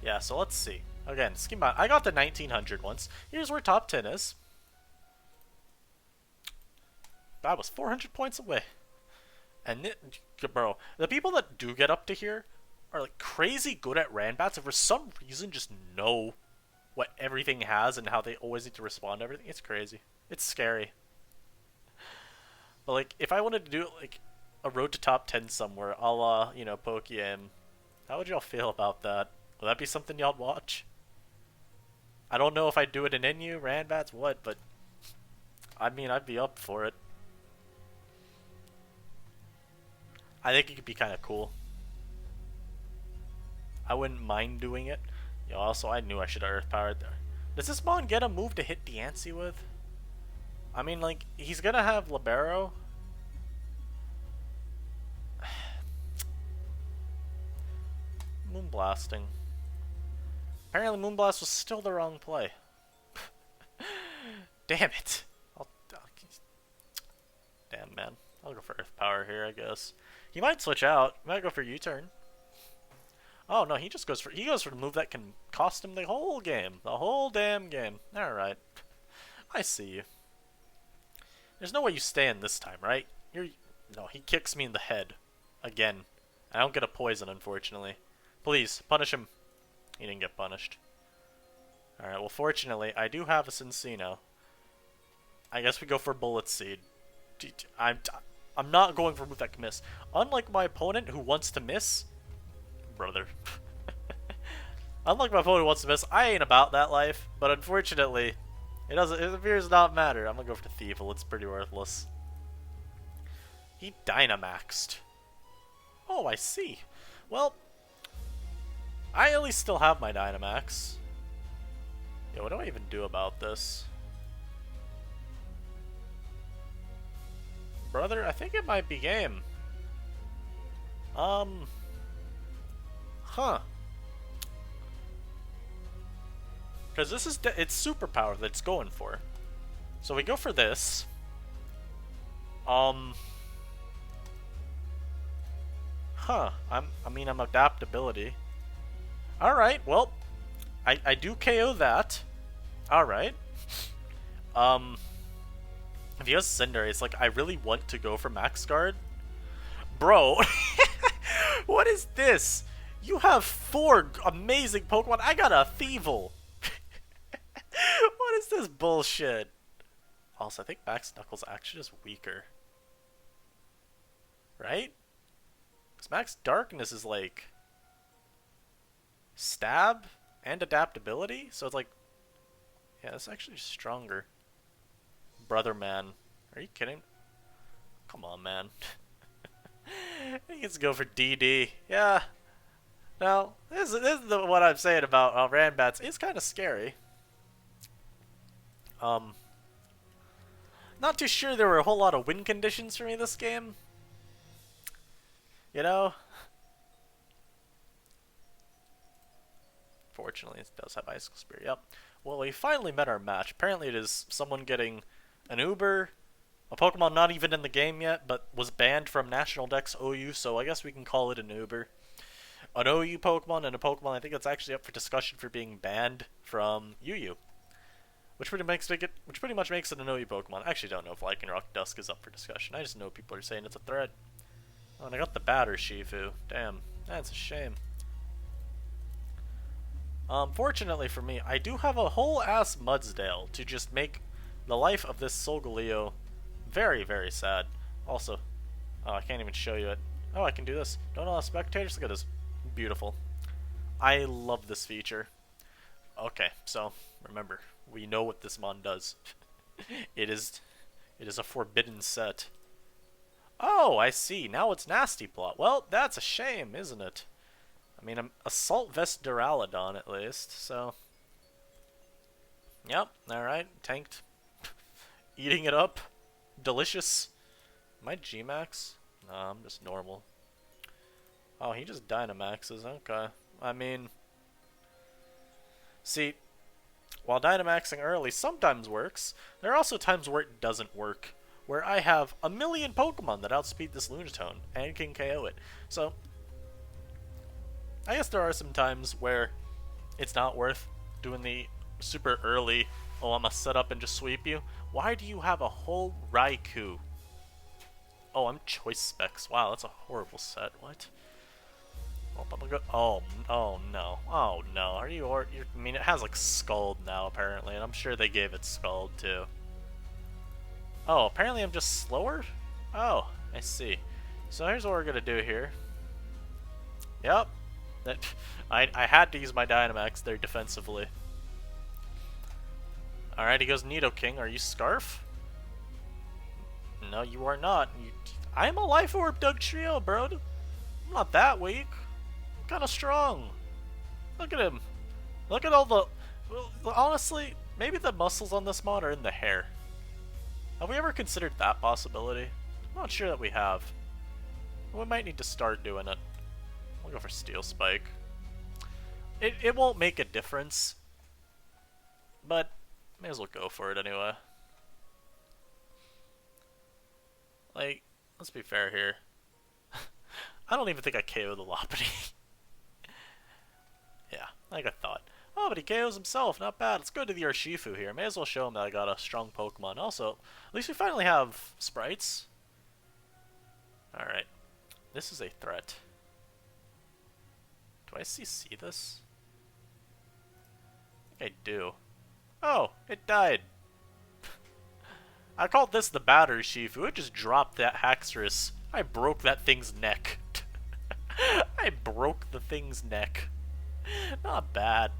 Yeah, so let's see. Again, schema. I got the 1900 once. Here's where top 10 is. That was 400 points away. And bro, the people that do get up to here are like crazy good at Randbats and for some reason just know what everything has and how they always need to respond to everything. It's crazy. It's scary. But like, if I wanted to do like a road to top 10 somewhere, a la, you know, Pokemon, how would y'all feel about that? Would that be something y'all watch? I don't know if I'd do it in Inu, Randbats, what, but I mean, I'd be up for it. I think it could be kind of cool. I wouldn't mind doing it. You know, also, I knew I should have Earth Powered there. Does this Mon get a move to hit Diancie with? I mean, like, he's gonna have Libero. Moonblasting. Apparently Moonblast was still the wrong play. Damn it. Damn, man. I'll go for Earth Power here, I guess. He might switch out. He might go for U-turn. Oh, no, he goes for the move that can cost him the whole game. The whole damn game. Alright. I see you. There's no way you stay in this time, right? No, he kicks me in the head. Again. I don't get a poison, unfortunately. Please, punish him. He didn't get punished. Alright, well, fortunately, I do have a Cincino. I guess we go for Bullet Seed. I'm not going for a move that can miss. Unlike my opponent who wants to miss... Brother. Unlike my opponent who wants to miss, I ain't about that life. But unfortunately, it appears not matter. I'm gonna go for the Thievul. It's pretty worthless. He Dynamaxed. Oh, I see. Well... I at least still have my Dynamax. Yeah, what do I even do about this? Brother, I think it might be game. Huh. Because this is, it's superpower that it's going for. So we go for this. Huh. I'm adaptability. Alright, well, I do KO that. Alright. If he has Cinderace, like, I really want to go for Max Guard. Bro, what is this? You have 4 amazing Pokemon. I got a Thievul. What is this bullshit? Also, I think Max Knuckles actually is weaker. Right? Because Max Darkness is like... Stab and adaptability? So it's like... Yeah, it's actually stronger. Brother, man. Are you kidding? Come on, man. He gets to go for DD. Yeah. Now, this is what I'm saying about Randbats. It's kind of scary. Not too sure there were a whole lot of win conditions for me this game. You know? unfortunately. It does have Icicle Spear, yep. Well, we finally met our match. Apparently it is someone getting an Uber, a Pokemon not even in the game yet, but was banned from National Dex OU, so I guess we can call it an Uber. An OU Pokemon and a Pokemon I think that's actually up for discussion for being banned from UU. Which pretty much makes it an OU Pokemon. I actually don't know if Lycanroc Dusk is up for discussion. I just know people are saying it's a threat. Oh, and I got the Batter Shifu. Damn, that's a shame. Fortunately for me, I do have a whole ass Mudsdale to just make the life of this Solgaleo very, very sad. Also, oh, I can't even show you it. Oh, I can do this. Don't allow spectators. Look at this. Beautiful. I love this feature. Okay, so remember, we know what this mon does. It is a forbidden set. Oh, I see. Now it's Nasty Plot. Well, that's a shame, isn't it? I mean, I'm Assault Vest Duraludon at least, so... Yep, alright, tanked. Eating it up. Delicious. Am I G-Max? No, I'm just normal. Oh, he just Dynamaxes, okay. I mean... See, while Dynamaxing early sometimes works, there are also times where it doesn't work. Where I have a million Pokemon that outspeed this Lunatone and can KO it. So, I guess there are some times where it's not worth doing the super early, oh, I'm gonna set up and just sweep you. Why do you have a whole Raikou? Oh, I'm Choice Specs. Wow, that's a horrible set. What? Oh, I'm gonna go. Oh no. Oh no. Are you? I mean, it has like Scald now apparently, and I'm sure they gave it Scald too. Oh, apparently I'm just slower? Oh, I see. So here's what we're gonna do here. Yep. I had to use my Dynamax there defensively. Alright, he goes Nidoking. Are you Scarf? No, you are not. I'm a Life Orb Dugtrio, bro. I'm not that weak. I'm kinda strong. Look at him. Look at all the... Well, honestly, maybe the muscles on this mod are in the hair. Have we ever considered that possibility? I'm not sure that we have. We might need to start doing it. We'll go for Steel Spike. It won't make a difference, but may as well go for it anyway. Like, let's be fair here. I don't even think I KO'd the Lopunny. Yeah, like I thought. Oh, but he KOs himself. Not bad. Let's go to the Urshifu here. May as well show him that I got a strong Pokemon. Also, at least we finally have sprites. Alright. This is a threat. Do I see this? I think I do. Oh, it died. I called this the Batter Shifu. It just dropped that Haxorus. I broke that thing's neck. I broke the thing's neck. Not bad.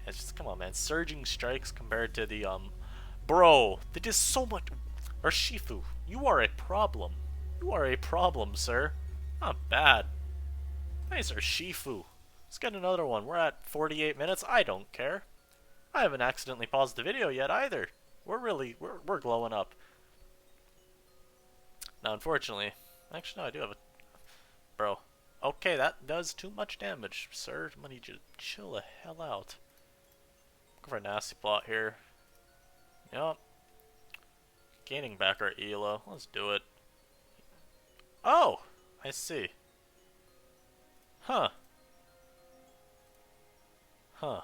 It's just, come on, man. Surging Strikes compared to the, Bro, that is so much... Urshifu, you are a problem. You are a problem, sir. Not bad. Nice Urshifu. Let's get another one. We're at 48 minutes. I don't care. I haven't accidentally paused the video yet, either. We're glowing up. Now, unfortunately... Actually, no, I do have a... Bro. Okay, that does too much damage, sir. I'm gonna need you to chill the hell out. Go for a Nasty Plot here. Yup. Gaining back our Elo. Let's do it. Oh! I see. Huh. Huh.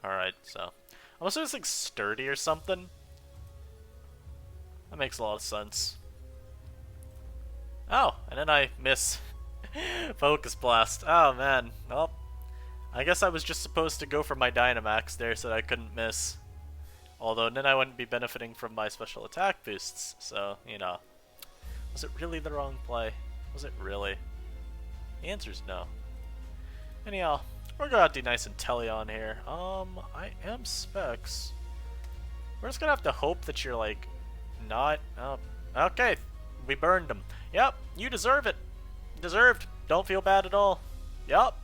Alright, so. I'm assuming it's like sturdy or something. That makes a lot of sense. Oh, and then I miss Focus Blast. Oh man. Well, I guess I was just supposed to go for my Dynamax there so that I couldn't miss. Although then I wouldn't be benefiting from my special attack boosts, so, you know. Was it really the wrong play? Was it really? The answer's no. Anyhow, we're gonna have to do nice and Teleon here. I am Specs. We're just gonna have to hope that you're, like, not... okay, we burned him. Yep, you deserve it. Deserved. Don't feel bad at all. Yep,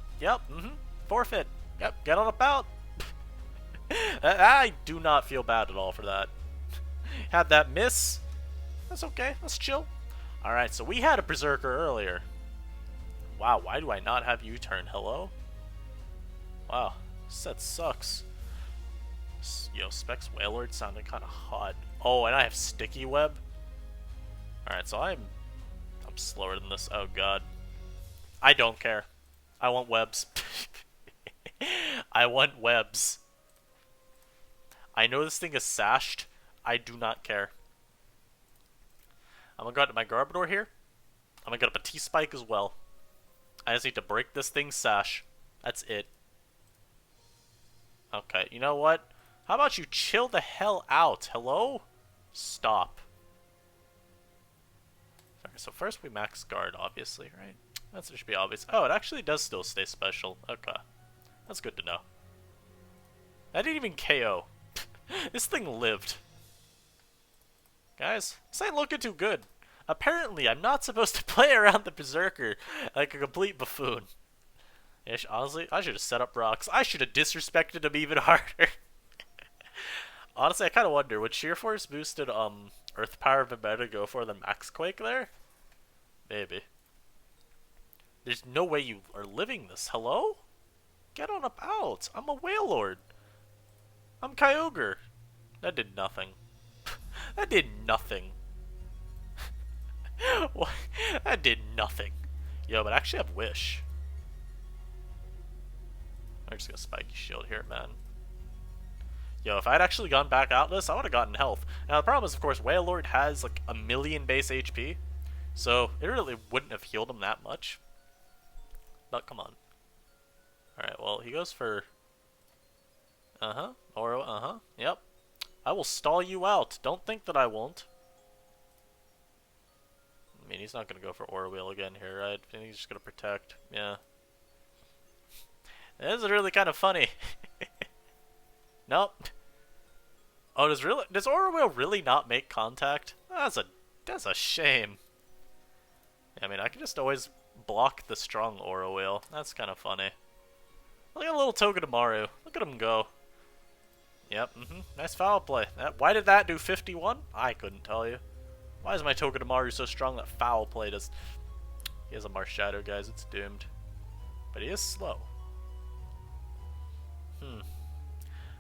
forfeit. Yep, get on about. I do not feel bad at all for that. Had that miss. That's okay, let's chill. Alright, so we had a Berserker earlier. Wow, why do I not have U-turn? Hello? Wow, this set sucks. Yo, Specs Wailord sounded kind of hot. Oh, and I have Sticky Web. Alright, so I'm slower than this. Oh god. I don't care. I want webs. I want webs. I know this thing is sashed. I do not care. I'm gonna go out to my Garbodor here. I'm gonna get up a T-Spike as well. I just need to break this thing's sash. That's it. Okay, you know what? How about you chill the hell out? Hello? Stop. Okay, so first we max guard, obviously, right? That should be obvious. Oh, it actually does still stay special. Okay. That's good to know. I didn't even KO. This thing lived. Guys, this ain't looking too good. Apparently, I'm not supposed to play around the Berserker like a complete buffoon. Ish, honestly, I should have set up rocks. I should have disrespected him even harder. Honestly, I kind of wonder, would Sheer Force boosted Earth Power been better to go for than Max Quake there? Maybe. There's no way you are living this. Hello? Get on up out. I'm a Wailord. I'm Kyogre. That did nothing. That did nothing. What? That did nothing. Yo, but I actually have Wish. I'm just gonna Spiky Shield here, man. Yo, if I'd actually gone back out this, I would have gotten health. Now, the problem is, of course, Wailord has like 1,000,000 base HP, so it really wouldn't have healed him that much. But come on. Alright, well, he goes for... Oro, yep. I will stall you out. Don't think that I won't. I mean, he's not going to go for Aura Wheel again here, right? I think he's just going to protect. Yeah. This is really kind of funny. Nope. Oh, does Aura Wheel really not make contact? That's a shame. I mean, I can just always block the strong Aura Wheel. That's kind of funny. Look at a little Togedemaru. Look at him go. Yep, nice foul play. Why did that do 51? I couldn't tell you. Why is my Togedemaru so strong that foul play does... He has a Marshadow, guys. It's doomed. But he is slow.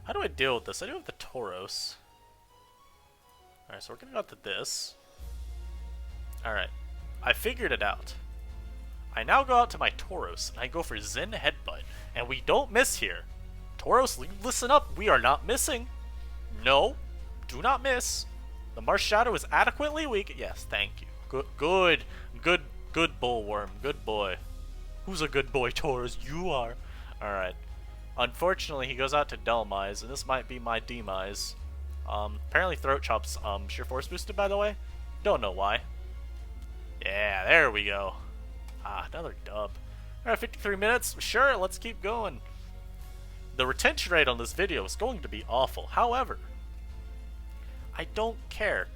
How do I deal with this? I do have the Tauros. Alright, so we're gonna go out to this. Alright. I figured it out. I now go out to my Tauros, and I go for Zen Headbutt. And we don't miss here. Tauros, listen up. We are not missing. No. Do not miss. The Marshadow is adequately weak. Yes, thank you. Good Bullworm. Good boy. Who's a good boy, Tauros? You are. Alright. Unfortunately, he goes out to Delmise, and this might be my demise. Apparently Throat Chop's Sheer Force boosted, by the way. Don't know why. Yeah, there we go. Ah, another dub. Alright, 53 minutes. Sure, let's keep going. The retention rate on this video is going to be awful. However, I don't care.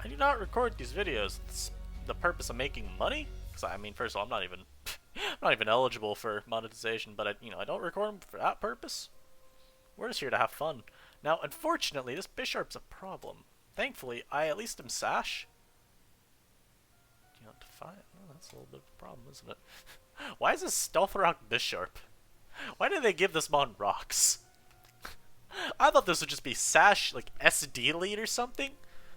I do not record these videos. It's the purpose of making money. Because I mean, first of all, I'm not even eligible for monetization, but I don't record them for that purpose. We're just here to have fun. Now, unfortunately, this Bisharp's a problem. Thankfully, I at least am Sash. Defy it? Oh, that's a little bit of a problem, isn't it? Why is this Stealth Rock Bisharp? Why did they give this mon rocks? I thought this would just be Sash, like, SD lead or something.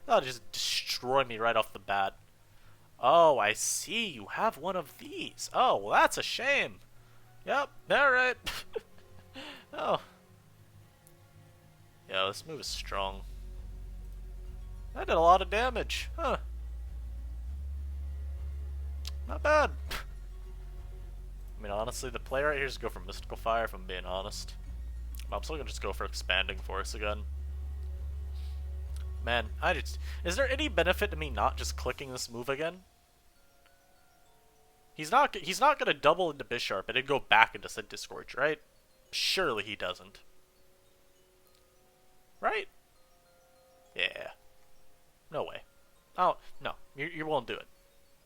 That'll just destroy me right off the bat. Oh, I see. You have one of these. Oh, well, that's a shame. Yep, alright. Oh. Yeah, this move is strong. That did a lot of damage. Huh. Not bad. I mean, honestly, the play right here is to go for Mystical Fire, if I'm being honest. I'm still gonna just go for Expanding Force again. Man, is there any benefit to me not just clicking this move again? He's not gonna double into Bisharp and then go back into Scent Disgorge, right? Surely he doesn't. Right? Yeah. No way. Oh, no. You won't do it.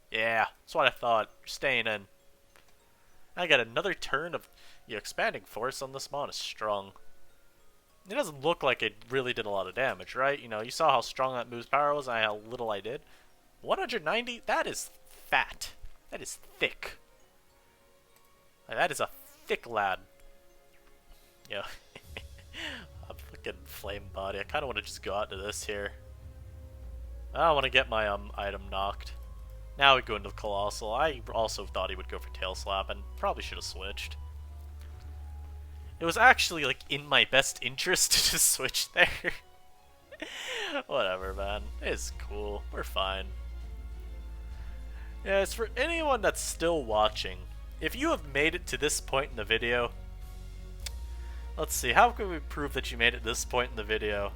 Yeah, that's what I thought. You're staying in. I got another turn of Expanding Force on this mon is strong. It doesn't look like it really did a lot of damage, right? You saw how strong that move's power was and how little I did. 190? That is fat. That is thick. That is a thick lad. Yeah. A fucking flame body. I kind of want to just go out to this here. I don't want to get my item knocked. Now we go into the Colossal. I also thought he would go for Tail Slap and probably should have switched. It was actually like in my best interest to switch there. Whatever, man. It's cool. We're fine. Yeah, it's for anyone that's still watching. If you have made it to this point in the video, let's see, how can we prove that you made it this point in the video?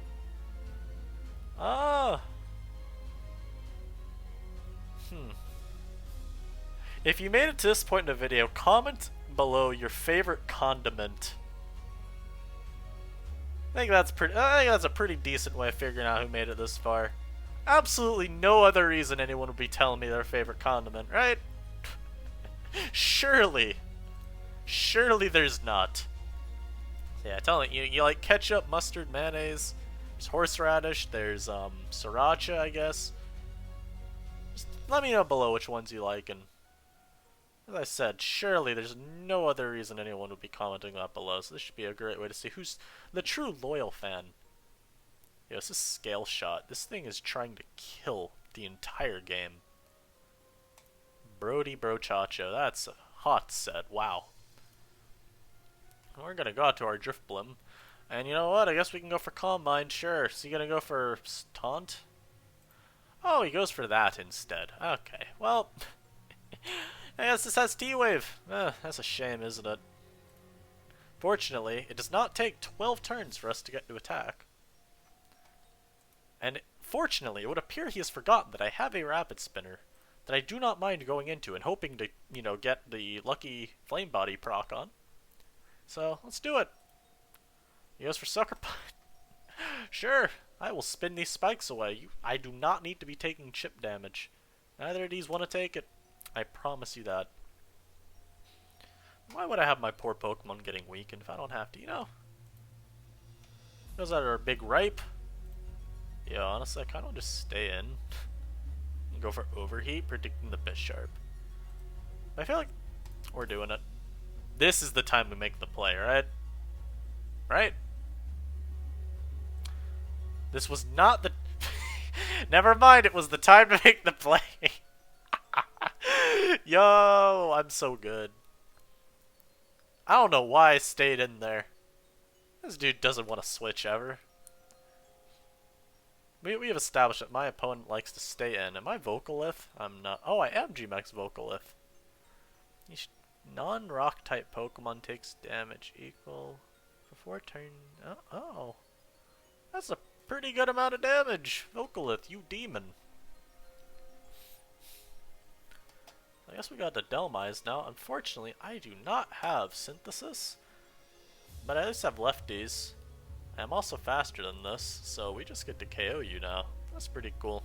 If you made it to this point in the video, comment below your favorite condiment. I think that's a pretty decent way of figuring out who made it this far. Absolutely no other reason anyone would be telling me their favorite condiment, right? Surely. Surely there's not. Yeah, tell me, you like ketchup, mustard, mayonnaise, there's horseradish, there's sriracha, I guess. Just let me know below which ones you like, and as I said, surely there's no other reason anyone would be commenting that below, so this should be a great way to see who's the true loyal fan. Yeah, this is Scale Shot. This thing is trying to kill the entire game. Brody Brochacho, that's a hot set, wow. We're gonna go out to our Drift Blim, and you know what, I guess we can go for Calm Mind, sure. Is he gonna go for Taunt? Oh, he goes for that instead. Okay, well... I guess this has T-Wave. That's a shame, isn't it? Fortunately, it does not take 12 turns for us to get to attack. And fortunately, it would appear he has forgotten that I have a Rapid Spinner that I do not mind going into and hoping to, you know, get the lucky Flame Body proc on. So, let's do it. He goes for Sucker Punch. Sure, I will spin these spikes away. I do not need to be taking chip damage. Neither of these want to take it. I promise you that. Why would I have my poor Pokemon getting weakened if I don't have to, you know? Those that are big ripe. Yeah, honestly, I kind of want to just stay in. And go for Overheat, predicting the Bisharp. I feel like we're doing it. This is the time to make the play, right? Right? This was not the... Never mind, it was the time to make the play. Yo, I'm so good. I don't know why I stayed in there. This dude doesn't want to switch ever. We have established that my opponent likes to stay in. Am I Vocalith? I'm not. Oh, I am Gmax Vocalith. Non-rock type Pokemon takes damage equal for 4 turns. Oh. That's a pretty good amount of damage. Vocalith, you demon. I guess we got to Delmise now. Unfortunately, I do not have Synthesis, but I at least have Lefties. I'm also faster than this, so we just get to KO you now. That's pretty cool.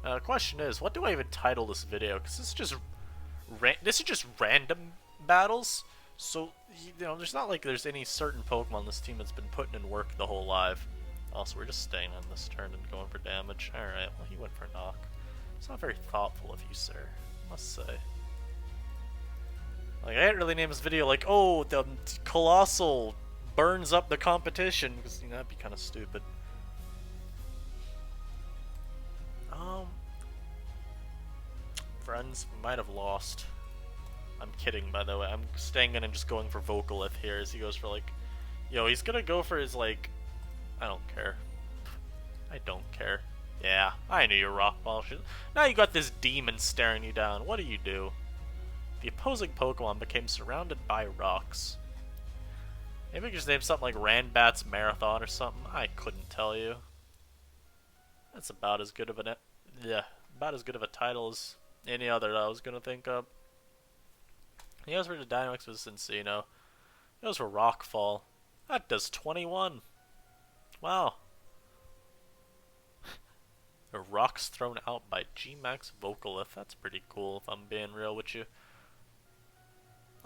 The question is, what do I even title this video? Because this is just random battles. So you know, there's not like there's any certain Pokemon on this team that's been putting in work the whole live. Also, we're just staying on this turn and going for damage. Alright, well, he went for a knock. It's not very thoughtful of you, sir, I must say. Like, I didn't really name this video like, oh, the Colossal burns up the competition, because, you know, that'd be kind of stupid. Friends, we might have lost. I'm kidding, by the way. I'm staying in and just going for Vocalith here as he goes for, like... Yo, he's gonna go for his, like... I don't care. I don't care. Yeah, I knew your Rock Ball shit. Now you got this demon staring you down. What do you do? The opposing Pokemon became surrounded by rocks. Maybe we could just name something like Randbats Marathon or something. I couldn't tell you. That's about as good of about as good of a title as any other that I was gonna think of. He goes for the Dynamax with Cincino. He goes for Rockfall. That does 21. Wow. The rocks thrown out by Gmax Vocalith. That's pretty cool if I'm being real with you.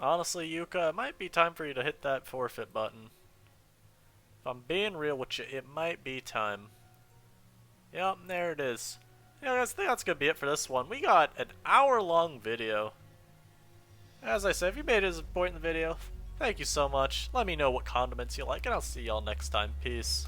Honestly, Yuka, it might be time for you to hit that forfeit button. If I'm being real with you, it might be time. Yep, there it is. Yeah, guys, I think that's gonna be it for this one. We got an hour-long video. As I said, if you made it to this point in the video, thank you so much. Let me know what condiments you like, and I'll see y'all next time. Peace.